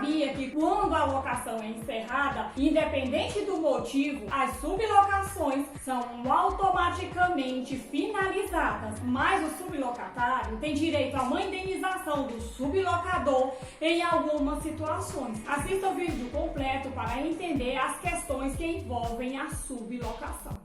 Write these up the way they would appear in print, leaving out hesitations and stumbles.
sabia que quando a locação é encerrada, independente do motivo, as sublocações são automaticamente finalizadas, mas o sublocatário tem direito a uma indenização do sublocador em algumas situações. Assista o vídeo completo para entender as questões que envolvem a sublocação.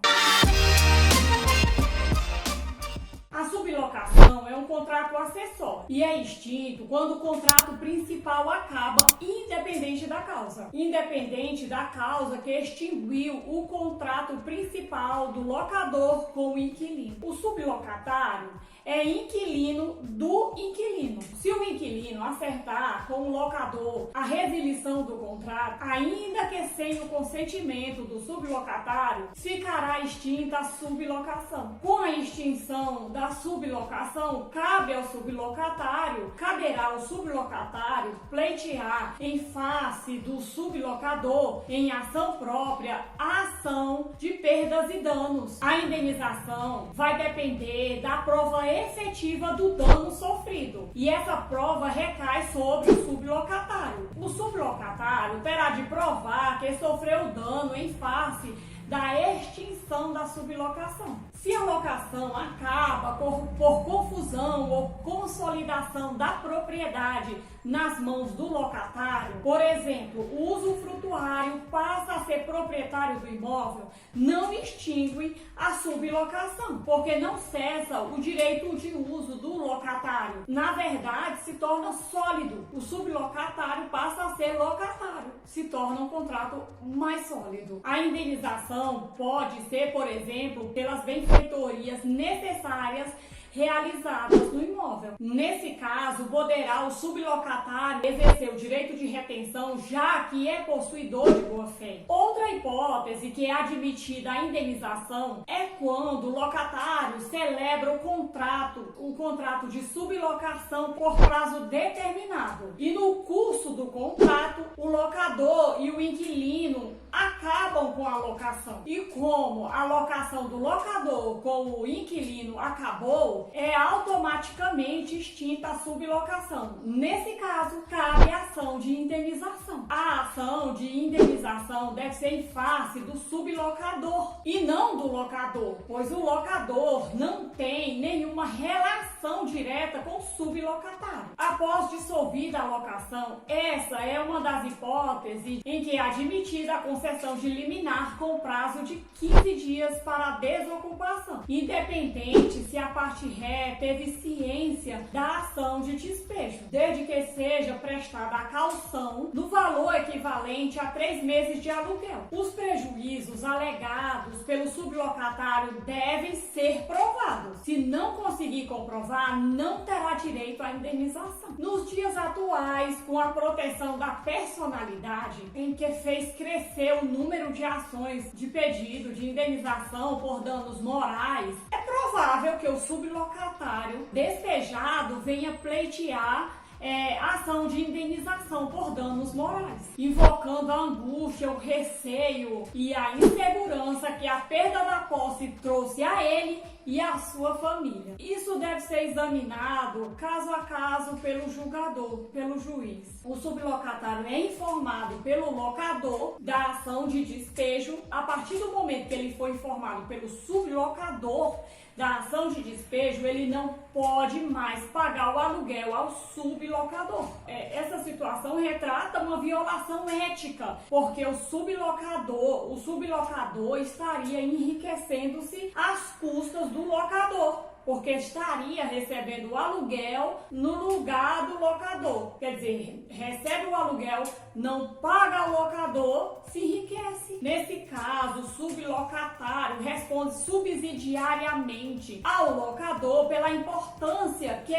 A sublocação é um contrato acessório e é extinto quando o contrato principal acaba, independente da causa. Independente da causa que extinguiu o contrato principal do locador com o inquilino. O sublocatário é inquilino do inquilino. Se o inquilino acertar com o locador a resilição do contrato, ainda que sem o consentimento do sublocatário, ficará extinta a sublocação. Com a extinção da sublocação, caberá ao sublocatário pleitear em face do sublocador, em ação própria, a ação de perdas e danos. A indenização vai depender da prova efetiva do dano sofrido e essa prova recai sobre o sublocatário. O sublocatário terá de provar que sofreu dano em face da extinção da sublocação. Se a locação acaba por confusão ou consolidação da propriedade nas mãos do locatário, por exemplo, o usufrutuário passa a ser proprietário do imóvel, não extingue a sublocação, porque não cessa o direito de uso do locatário. Na verdade, se torna sólido. O sublocatário passa a ser locatário, se torna um contrato mais sólido. A indenização pode ser, por exemplo, pelas benfeitorias necessárias realizadas no imóvel. Nesse caso, poderá o sublocatário exercer o direito de retenção, já que é possuidor de boa-fé. Outra hipótese que é admitida a indenização é quando o locatário celebra o contrato de sublocação por prazo determinado. E no curso do contrato, o locador e o inquilino acabam com a locação. E como a locação do locador com o inquilino acabou, é automaticamente extinta a sublocação. Nesse caso, cabe a ação de indenização. A ação de indenização deve ser em face do sublocador e não do locador, pois o locador não tem nenhuma relação direta com o sublocatário. Após dissolvida a locação, essa é uma das hipóteses em que é admitida a concessão de liminar com prazo de 15 dias para a desocupação, independente se a parte ré teve ciência da ação de despejo, desde que seja prestada a caução no valor equivalente a 3 meses de aluguel. Os prejuízos alegados pelo sublocatário devem ser provados. Se não conseguir comprovar, não terá direito à indenização. Nos dias atuais, com a proteção da personalidade, em que fez crescer o número de ações de pedido de indenização por danos morais, é provável que o sublocatário despejado venha pleitear ação de indenização por danos morais, invocando a angústia, o receio e a insegurança que a perda da posse trouxe a ele e a sua família. Isso deve ser examinado caso a caso pelo julgador, pelo juiz. O sublocatário é informado pelo locador da ação de despejo. A partir do momento que ele foi informado pelo sublocador da ação de despejo, ele não pode mais pagar o aluguel ao sublocador. Essa situação retrata uma violação ética, porque o sublocador estaria enriquecendo-se às custas do locador, porque estaria recebendo o aluguel no lugar do locador. Quer dizer, recebe o aluguel, não paga o locador, se enriquece. Nesse caso, o sublocatário responde subsidiariamente ao locador pela importância que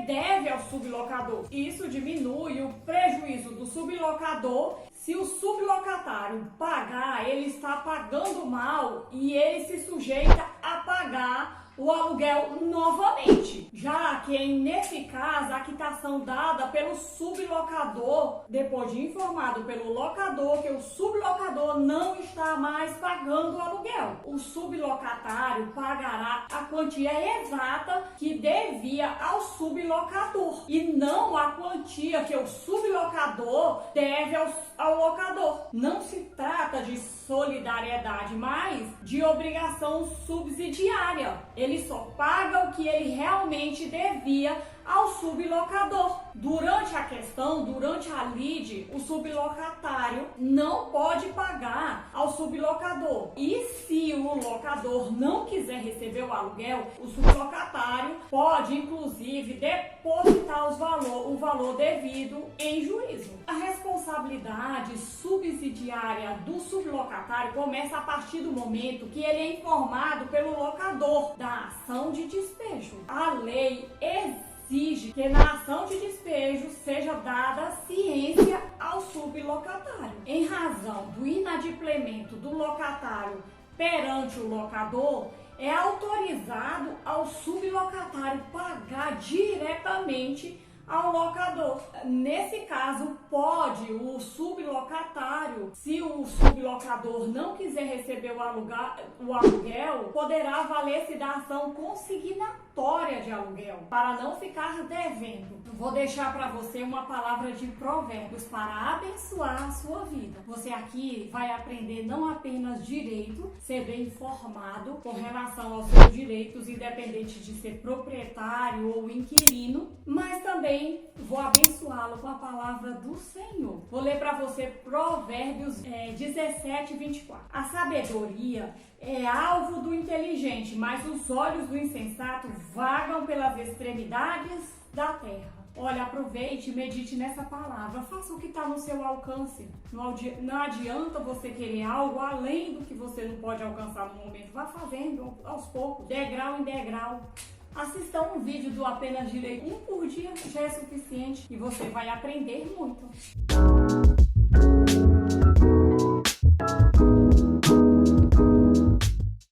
deve ao sublocador. Isso diminui o prejuízo do sublocador. Se o sublocatário pagar, ele está pagando mal e ele se sujeita a pagar o aluguel novamente, já que nesse caso a quitação dada pelo sublocador, depois de informado pelo locador que o sublocador não está mais pagando o aluguel. O sublocatário pagará a quantia exata que devia ao sublocador e não a quantia que o sublocador deve ao locador. Não se trata de solidariedade, mas de obrigação subsidiária. Ele só paga o que ele realmente devia ao sublocador. Durante a lide, o sublocatário não pode pagar ao sublocador. E se o locador não quiser receber o aluguel, o sublocatário pode, inclusive, depositar o valor devido em juízo. A responsabilidade subsidiária do sublocatário começa a partir do momento que ele é informado pelo locador da ação de despejo. A lei exige que na ação de despejo seja dada ciência ao sublocatário. Em razão do inadimplemento do locatário perante o locador, é autorizado ao sublocatário pagar diretamente ao locador. Nesse caso, pode o sublocatário, se o sublocador não quiser receber o aluguel, poderá valer-se da ação consignatória de aluguel, para não ficar devendo. Vou deixar para você uma palavra de provérbios para abençoar a sua vida. Você aqui vai aprender não apenas direito, ser bem informado com relação aos seus direitos, independente de ser proprietário ou inquilino, mas também vou abençoá-lo com a palavra do Senhor. Vou ler para você Provérbios 17, 24. A sabedoria é alvo do inteligente, mas os olhos do insensato vagam pelas extremidades da terra. Olha, aproveite e medite nessa palavra. Faça o que está no seu alcance. Não adianta você querer algo além do que você não pode alcançar no momento. Vá fazendo aos poucos, degrau em degrau. Assista um vídeo do Apenas Direito, um por dia já é suficiente e você vai aprender muito.